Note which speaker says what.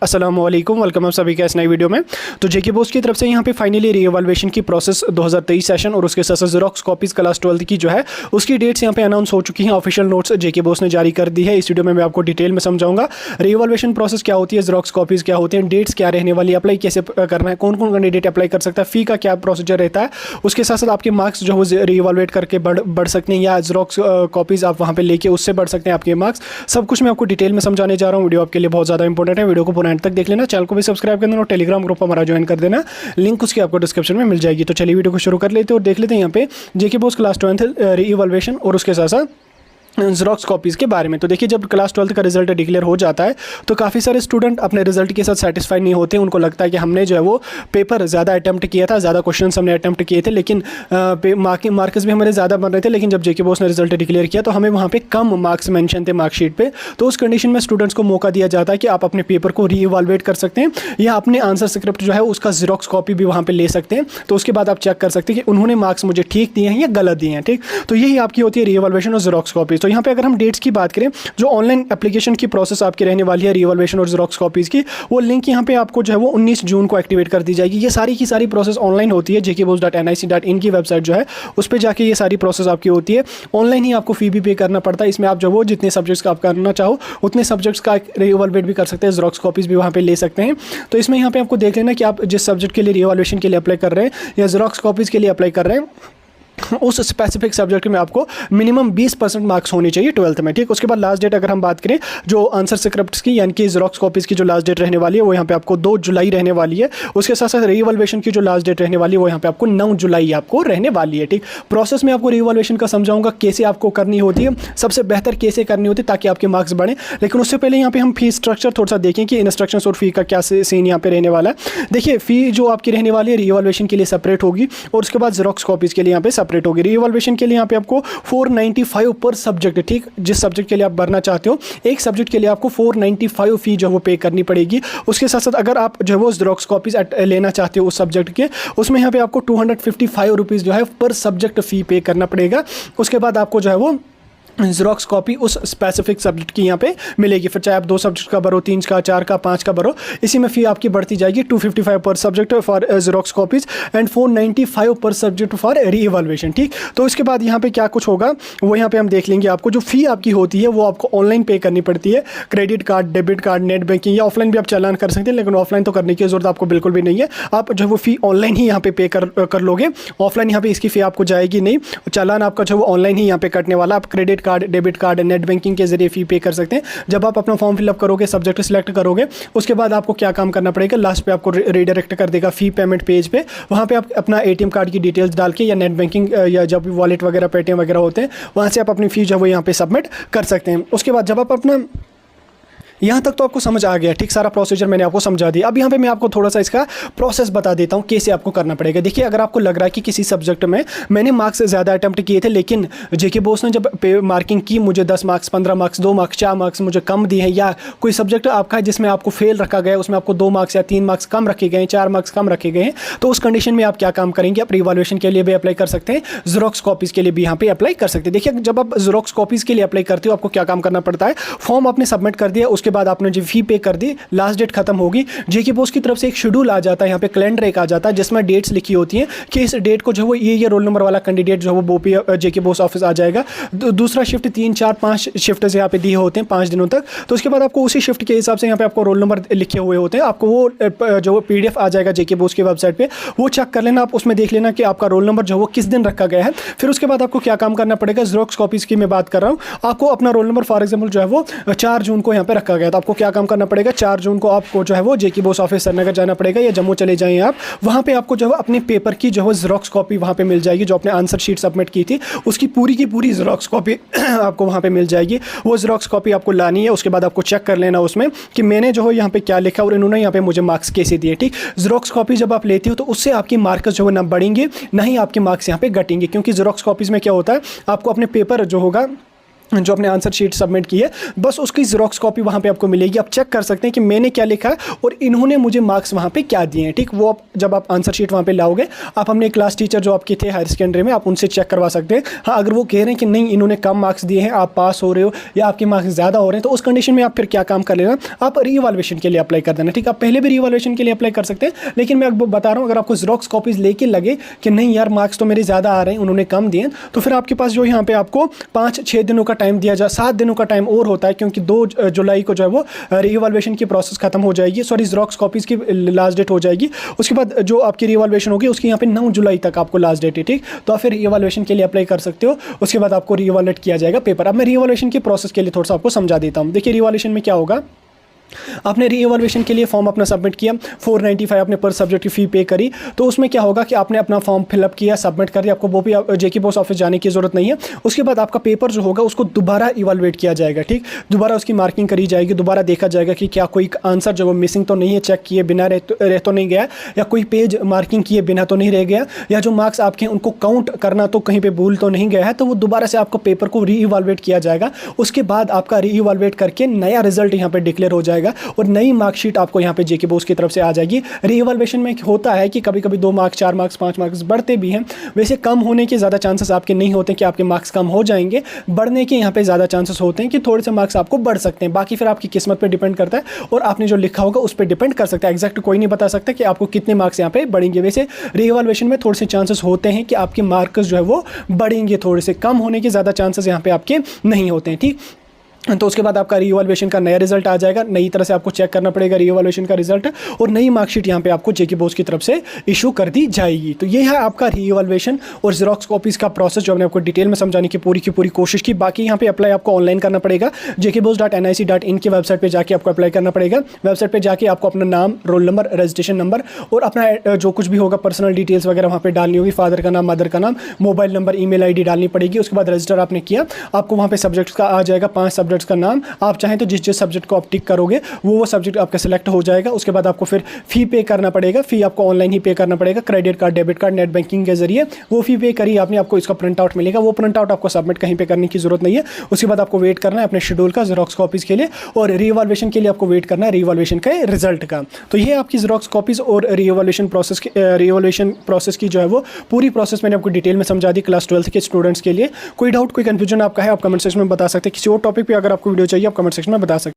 Speaker 1: अस्सलामुअलैकुम, वेलकम आप सभी का इस नई वीडियो में। तो जेके बोस की तरफ से यहाँ पे फाइनली रीएवैल्यूएशन की प्रोसेस 2023 सेशन और उसके साथ साथ ज़ेरॉक्स कॉपीज़ क्लास 12 की जो है उसकी डेट्स यहाँ पे अनाउंस हो चुकी हैं। ऑफिशियल नोट्स जेके बोस ने जारी कर दी है। इस वीडियो में मैं आपको डिटेल में समझाऊंगा रीएवैल्यूएशन प्रोसेस क्या होती है, ज़ेरॉक्स कॉपीज़ क्या होती हैं, डेट्स क्या रहने वाली है, अप्लाई कैसे करना है, कौन कौन कैंडिडेट अप्लाई कर सकता है, फ़ी का क्या प्रोसीजर रहता है, उसके साथ साथ आपके मार्क्स जो है रीएवैल्यूएट करके बढ़ सकते हैं या ज़ेरॉक्स कॉपीज़ आप वहाँ पर लेके उससे बढ़ सकते हैं आपके मार्क्स। सब कुछ मैं आपको डिटेल में समझाने जा रहा हूँ। वीडियो आपके लिए बहुत ज़्यादा इंपॉर्टेंट है, वीडियो को पूरा एंड तक देख लेना। चैनल को भी सब्सक्राइब कर देना और टेलीग्राम ग्रुप हमारा ज्वाइन कर देना, लिंक उसकी आपको डिस्क्रिप्शन में मिल जाएगी। तो चलिए वीडियो को शुरू कर लेते हैं और देख लेते हैं यहाँ पे जेके बोस क्लास 12 रीइवैल्यूएशन और उसके साथ साथ ज़ेरॉक्स कॉपीज़ के बारे में। तो देखिए, जब क्लास 12 का रिजल्ट डिक्लेयर हो जाता है तो काफ़ी सारे स्टूडेंट अपने रिजल्ट के साथ सेटिस्फाइड नहीं होते। उनको लगता है कि हमने जो है वो पेपर ज़्यादा अटैम्प्ट किया था, ज़्यादा क्वेश्चंस हमने अटैम्प्ट किए थे, लेकिन मार्क्स भी हमारे ज़्यादा बन रहे थे। लेकिन जब जेके बोस ने रिजल्ट डिक्लेयर किया तो हमें वहाँ पे कम मार्क्स मेंशन थे मार्कशीट पे। तो उस कंडीशन में स्टूडेंट्स को मौका दिया जाता है कि आप अपने पेपर को रीइवैल्यूएट कर सकते हैं या अपने आंसर स्क्रिप्ट जो है उसका ज़ेरॉक्स कॉपी भी वहाँ पर ले सकते हैं। तो उसके बाद आप चेक कर सकते हैं कि उन्होंने मार्क्स मुझे ठीक दिए हैं या गलत दिए हैं। ठीक, तो यही आपकी होती है रीइवैल्यूएशन और ज़ेरॉक्स कॉपीज़। तो यहाँ पर अगर हम डेट्स की बात करें, जो ऑनलाइन एप्लीकेशन की प्रोसेस आपकी रहने वाली है रीइवैल्यूएशन और ज़ेरॉक्स कॉपीज़ की, वो लिंक यहाँ पे आपको जो है वो 19 जून को एक्टिवेट कर दी जाएगी। ये सारी की सारी प्रोसेस ऑनलाइन होती है। jkbos.nic.in की वेबसाइट जो है उस पर जाके ये सारी प्रोसेस आपकी होती है। ऑनलाइन ही आपको फ़ी भी पे करना पड़ता है। इसमें आप जो वो जितने सब्जेक्ट्स का आप करना चाहो उतने सब्जेक्ट्स का रीइवैल्यूएट भी कर सकते हैं, ज़ेरॉक्स कॉपीज़ भी वहाँ पर ले सकते हैं। तो इसमें यहाँ पे आपको देख लेना कि आप जिस सब्जेक्ट के लिए रीइवैल्यूएशन के लिए अप्लाई कर रहे हैं या ज़ेरॉक्स कॉपीज़ के लिए अप्लाई कर रहे हैं, उस स्पेसिफिक सब्जेक्ट में आपको मिनिमम 20% मार्क्स होनी चाहिए 12th में। ठीक, उसके बाद लास्ट डेट अगर हम बात करें जो आंसर स्क्रिप्ट्स की यानी कि ज़ेरॉक्स कॉपीज़ की जो लास्ट डेट रहने वाली है वो यहाँ पे आपको 2 जुलाई रहने वाली है। उसके साथ साथ रीइवैल्यूएशन की जो लास्ट डेट रहने वाली है वो यहाँ पे आपको 9 जुलाई आपको रहने वाली है। ठीक, प्रोसेस में आपको रीइवैल्यूएशन का समझाऊंगा कैसे आपको करनी होती है, सबसे बेहतर कैसे करनी होती है ताकि आपके मार्क्स बढ़ें। लेकिन उससे पहले यहाँ पे हम फी स्ट्रक्चर थोड़ा सा देखें कि इंस्ट्रक्शंस और फी का क्या सीन यहाँ पे रहने वाला है। देखिए, फ़ी जो आपकी रहने वाली है रीइवैल्यूएशन के लिए सेपरेट होगी और उसके बाद ज़ेरॉक्स कॉपीज़ के लिए यहाँ पे सेपरेट होगी। रीइवैल्यूएशन के लिए यहाँ पे आपको 495 पर सब्जेक्ट, ठीक, जिस सब्जेक्ट के लिए आप भरना चाहते हो एक सब्जेक्ट के लिए आपको 495 फी जो वो पे करनी पड़ेगी। उसके साथ साथ अगर आप जो है वो ज़ेरॉक्स कॉपीज़ लेना चाहते हो उस सब्जेक्ट के, उसमें यहाँ पे आपको 255 रुपीज़ जो है पर सब्जेक्ट फ़ी पे करना पड़ेगा। उसके बाद आपको जो है वो ज़ेरॉक्स कॉपी उस स्पेसिफिक सब्जेक्ट की यहाँ पे मिलेगी। फिर चाहे आप 2 सब्जेक्ट का भरो, 3 का, 4 का, 5 का भरो, इसी में फ़ी आपकी बढ़ती जाएगी। 255 पर subject for xerox copies and 495 पर सब्जेक्ट फॉर रीइवैल्यूएशन। ठीक, तो इसके बाद यहाँ पे क्या कुछ होगा वो यहाँ पे हम देख लेंगे। आपको जो फ़ी आपकी होती है वो आपको ऑनलाइन पे करनी पड़ती है। Credit card, debit card, net banking या ऑफलाइन भी आप चालान कर सकते हैं, लेकिन ऑफलाइन तो करने की ज़रूरत आपको बिल्कुल भी नहीं है। आप जो वो फ़ी ऑनलाइन ही यहाँ पे कर लोगे। ऑफलाइन यहाँ पे इसकी फ़ी आपको जाएगी नहीं, चालान आपका जो वो ऑनलाइन ही यहाँ पे कटने वाला। आप credit card, debit card, net banking के जरिए फ़ी पे कर सकते हैं। जब आप अपना फॉर्म फिलअप करोगे, सब्जेक्ट सिलेक्ट करोगे, उसके बाद आपको क्या काम करना पड़ेगा, लास्ट पे आपको रीडायरेक्ट कर देगा फ़ी पेमेंट पेज पे। वहाँ पे आप अपना एटीएम कार्ड की डिटेल्स डाल के या नेट बैंकिंग या जब वॉलेट वगैरह, पेटीएम वगैरह होते हैं, वहाँ से आप अपनी फ़ी जो है वो यहाँ पे सबमिट कर सकते हैं। उसके बाद जब आप अपना, यहाँ तक तो आपको समझ आ गया। ठीक, सारा प्रोसीजर मैंने आपको समझा दिया। अब यहाँ पे मैं आपको थोड़ा सा इसका प्रोसेस बता देता हूँ कैसे आपको करना पड़ेगा। देखिए, अगर आपको लग रहा है कि किसी सब्जेक्ट में मैंने मार्क्स ज़्यादा अटैम्प्ट किए थे, लेकिन जेके बोस ने जब मार्किंग की मुझे 10 मार्क्स, 15 मार्क्स, 2 मार्क्स, 4 मार्क्स मुझे कम दिए हैं, या कोई सब्जेक्ट आपका है जिसमें आपको फेल रखा गया है, उसमें आपको 2 मार्क्स या 3 मार्क्स कम रखे गए हैं, 4 मार्क्स कम रखे गए हैं, तो उस कंडीशन में आप क्या काम करेंगे, आप रीइवैल्यूएशन के लिए भी अप्लाई कर सकते हैं, ज़ेरॉक्स कॉपीज़ के लिए भी यहाँ पे अप्लाई कर सकते हैं। देखिए, जब आप ज़ेरॉक्स कॉपीज़ के लिए अप्लाई करते हो आपको क्या काम करना पड़ता है, फॉर्म आपने सबमिट कर दिया, उसके बाद आपने जो फी पे कर दी, लास्ट डेट खत्म होगी, जेके बोस की तरफ से एक शेड्यूल आ जाता है, यहाँ पे कैलेंडर एक आ जाता है जिसमें डेट्स लिखी होती हैं कि इस डेट को जो वो ये रोल नंबर वाला कैंडिडेट जो है वो जेके बोस ऑफिस आ जाएगा। दूसरा शिफ्ट 3, 4, 5 शिफ्ट यहाँ पे दिए होते हैं 5 दिनों तक। तो उसके बाद आपको उसी शिफ्ट के हिसाब से यहाँ पे आपको रोल नंबर लिखे हुए होते हैं। आपको वो जो PDF आ जाएगा जेके बोस की वेबसाइट पर, वो चेक कर लेना। आप उसमें देख लेना कि आपका रोल नंबर जो वो किस दिन रखा गया है। फिर उसके बाद आपको क्या काम करना पड़ेगा, ज़ेरॉक्स कॉपीज़ की मैं बात कर रहा हूँ, आपको अपना रोल नंबर फॉर एग्जाम्पल जो है वो 4 जून को यहाँ पे रखा गया, तो आपको क्या काम करना पड़ेगा, 4 जून को आपको जो है वो जेके बोस ऑफिस श्रीनगर जाना पड़ेगा या जम्मू चले जाएं आप। वहाँ पे आपको जो है अपने पेपर की जो है ज़ेरॉक्स कॉपी वहाँ पे मिल जाएगी। जो आपने आंसर शीट सबमिट की थी उसकी पूरी की पूरी ज़ेरॉक्स कॉपी आपको वहाँ पे मिल जाएगी। वो ज़ेरॉक्स कॉपी आपको लानी है। उसके बाद आपको चेक कर लेना उसमें कि मैंने जो है यहाँ पे क्या लिखा और इन्होंने यहाँ पे मुझे मार्क्स कैसे दिए। ठीक, ज़ेरॉक्स कॉपी जब आप लेते हो तो उससे आपकी मार्क्स जो है ना बढ़ेंगे, ना ही आपके मार्क्स यहाँ पे घटेंगे, क्योंकि ज़ेरॉक्स कॉपीज़ में क्या होता है, आपको अपने पेपर जो होगा जो अपने आंसर शीट सबमिट की है, बस उसकी ज़ेरॉक्स कॉपी वहाँ पे आपको मिलेगी। आप चेक कर सकते हैं कि मैंने क्या लिखा है और इन्होंने मुझे मार्क्स वहाँ पे क्या दिए हैं, ठीक। वो जब आप आंसर शीट वहाँ पे लाओगे, आप अपने क्लास टीचर जो आपके थे हायर सेकेंडरी में, आप उनसे चेक करवा सकते हैं। हाँ, अगर वो कह रहे हैं कि नहीं इन्होंने कम मार्क्स दिए हैं, आप पास हो रहे हो या आपके मार्क्स ज़्यादा हो रहे हैं, तो उस कंडीशन में आप फिर क्या काम कर लेना, आप रीइवैल्यूएशन के लिए अप्लाई कर देना, ठीक। आप पहले भी रीइवैल्यूएशन के लिए अप्लाई कर सकते हैं, लेकिन मैं आपको बता रहा हूँ, अगर आपको ज़ेरॉक्स कॉपीज़ लेके लगे कि नहीं यार मार्क्स तो मेरे ज़्यादा आ रहे हैं, उन्होंने कम दिए, तो फिर आपके पास जो यहाँ पे आपको 5-6 दिनों का टाइम दिया जाए, 7 दिनों का टाइम और होता है, क्योंकि 2 जुलाई को जो है वो रीइवैल्यूएशन की प्रोसेस खत्म हो जाएगी, सॉरी ज़ेरॉक्स कॉपीज़ की लास्ट डेट हो जाएगी। उसके बाद जो आपकी रीइवैल्यूएशन होगी उसकी यहाँ पे 9 जुलाई तक आपको लास्ट डेट है, ठीक। तो आप फिर रीइवैल्यूएशन के लिए अप्लाई कर सकते हो। उसके बाद आपको रीइवैल्यूएट किया जाएगा पेपर। अब मैं रीइवैल्यूएशन की प्रोसेस के लिए थोड़ा सा आपको समझा देता हूँ। देखिए रीइवैल्यूएशन में क्या होगा, आपने रीइवैल्यूएशन के लिए फॉर्म अपना सबमिट किया, 495 आपने पर सब्जेक्ट की फ़ी पे करी, तो उसमें क्या होगा कि आपने अपना फॉर्म फिलअप किया, सबमिट कर दिया, आपको वो भी जेके बोस ऑफिस जाने की ज़रूरत नहीं है। उसके बाद आपका पेपर जो होगा उसको दोबारा इवैल्यूएट किया जाएगा, ठीक। दोबारा उसकी मार्किंग करी जाएगी, दोबारा देखा जाएगा कि क्या कोई आंसर जो मिसिंग तो नहीं है, चेक किए बिना रह तो नहीं गया, या कोई पेज मार्किंग किए बिना तो नहीं रह गया, या जो मार्क्स आपके हैं उनको काउंट करना तो कहीं पर भूल तो नहीं गया है। तो वो दोबारा से आपको पेपर को रीइवैल्यूएट किया जाएगा। उसके बाद आपका रीइवैल्यूएट करके नया रिजल्ट यहाँ पर डिक्लेयर हो जाएगा और नई मार्कशीट आपको यहाँ पे जेके बोस की तरफ से आ जाएगी। रीइवैल्यूएशन में होता है कि कभी कभी 2 मार्क्स, 4 मार्क्स, 5 मार्क्स बढ़ते भी हैं। वैसे कम होने के ज़्यादा चांसेस आपके नहीं होते कि आपके मार्क्स कम हो जाएंगे, बढ़ने के यहाँ पे ज़्यादा चांसेस होते हैं कि थोड़े से मार्क्स आपको बढ़ सकते हैं। बाकी फिर आपकी किस्मत पे डिपेंड करता है और आपने जो लिखा होगा उस पर डिपेंड कर सकता है। एग्जैक्ट कोई नहीं बता सकता कि आपको कितने मार्क्स यहाँ पे बढ़ेंगे। वैसे रीइवैल्यूएशन में थोड़े से चांसेस होते हैं कि आपके मार्क्स जो है वो बढ़ेंगे, थोड़े से कम होने के ज़्यादा चांसेस यहाँ पे आपके नहीं होते हैं, ठीक। तो उसके बाद आपका रीइवैल्यूएशन का नया रिजल्ट आ जाएगा, नई तरह से आपको चेक करना पड़ेगा रीइवैल्यूएशन का रिजल्ट, और नई मार्कशीट यहाँ पे आपको जेके बोस की तरफ से इशू कर दी जाएगी। तो ये है आपका रीइवैल्यूएशन और ज़ेरॉक्स कॉपीज़ का प्रोसेस जो हमने आपको डिटेल में समझाने की पूरी कोशिश की। बाकी यहाँ पे अप्लाई आपको ऑनलाइन करना पड़ेगा, jkbos.nic.in की वेबसाइट पर जाके आपको अप्लाई करना पड़ेगा। वेबसाइट पर जाके आपको अपना नाम, रोल नंबर, रजिस्ट्रेशन नंबर और अपना जो कुछ भी होगा पर्सनल डिटेल्स वगैरह वहाँ पर डालनी होगी, फादर का नाम, मदर का नाम, मोबाइल नंबर, ईमेल आईडी डालनी पड़ेगी। उसके बाद रजिस्टर आपने किया, आपको वहाँ पे सब्जेक्ट्स का आ जाएगा, 5 सब्जेक्ट्स का नाम। आप चाहें तो जिस सब्जेक्ट को आप टिक करोगे वो सब्जेक्ट आपका सिलेक्ट हो जाएगा। उसके बाद आपको फिर फ़ी पे करना पड़ेगा, फ़ी आपको ऑनलाइन ही पे करना पड़ेगा, credit card, debit card, net banking के जरिए वो फ़ी पे करी आपने, आपको इसका प्रिंट आउट मिलेगा। वो प्रिंट आउट आपको सबमिट कहीं पे करने की जरूरत नहीं है। उसके बाद आपको वेट करना है अपने शेड्यूल का, ज़ेरॉक्स कॉपीज़ के लिए, और रीइवैल्यूएशन के लिए आपको वेट करना है रीइवैल्यूएशन के रिजल्ट का। तो ये आपकी ज़ेरॉक्स कॉपीज़ और रीइवैल्यूएशन प्रोसेस की जो है वो पूरी प्रोसेस मैंने आपको डिटेल में समझा दी क्लास 12 के स्टूडेंट्स के लिए। कोई डाउट, कोई कन्फ्यूजन आपका है, आप कमेंट सेक्शन में बता सकते हैं। किसी और टॉपिक पर अगर आपको वीडियो चाहिए आप कमेंट सेक्शन में बता सकते हैं।